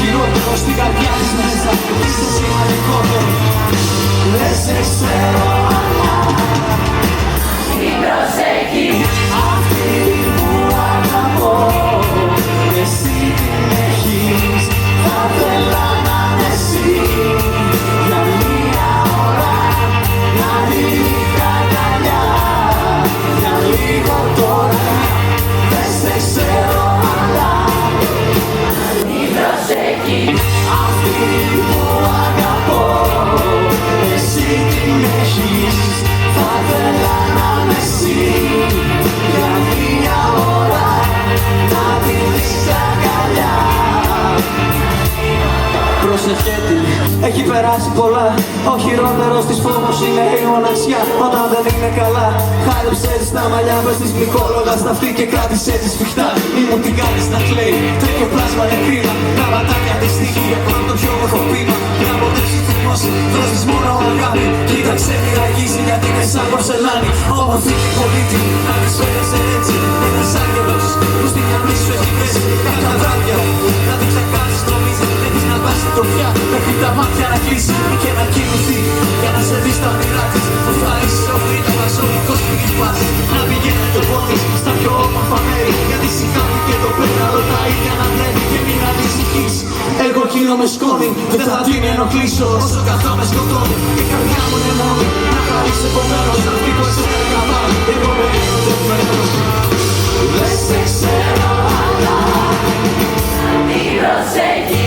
χειρότερο στην καρδιά της μέσα. Είσαι σημαντικότερο. Δεν σε ξέρω αλλά Μην προσέχεις αυτή που αγαπώ, εσύ την έχεις. Θα θέλα να είναι εσύ για μία ώρα, να ρίχνω αγκαλιά για λίγο τώρα. Δεν σε ξέρω αλλά Μην προσέχεις αυτή που αγαπώ, εσύ την έχεις. Θα θέλα να είμαι εσύ για μία ώρα, να τη δεις αγκαλιά. Πρόσεχε την, έχει περάσει πολλά. Ο χειρότερος της φόβος είναι η μοναξιά όταν δεν είναι καλά. Χάιδεψε της τα μαλλιά, πες της γλυκόλογα στα αυτή και κράτησε της σφιχτά. Μη μου την κάνεις να κλαίει, τρέχει πλάσμα είναι κρίμα. Τα ματάκια της τύχη, εγώ το πιο έχω πείμα. Να ποτέψει τη γνώση, δώσεις μόνο αγάπη. Κοίταξε μη ραγίζει γιατί είναι σαν πορσελάνη. Όμορφη και πολίτη, να της φέρεσαι έτσι. Ένας άγγελος που στην αυλή σου έχει πέσει. Κάποια βράδια να την ξεκάσεις νομίζει. Έχεις να βάσει τροφιά, μέχρι τα μάτια να κλείσει και να κοιμηθεί. Για να σε δεις τα όνειρά της, που θα είσαι ο φρύταγας ολικός που της πας. Να πηγαίνει το πόδι στα πιο όμορφα μέρη, γιατί σιγάνει και το πέταλο τα ίδια να βλέπει και μην ανησυχείς. Εγώ εκείνο με σκόνη, δεν θα την ενοχλήσω. Όσο καθά με σκοτώνει, η καρδιά μου είναι μόνη. Να χαρείς επομένως, να φύγω σε ένα καβάλι. Εγώ με δεδομένος. Δεν σε ξέρω αλλά Μην προσέχεις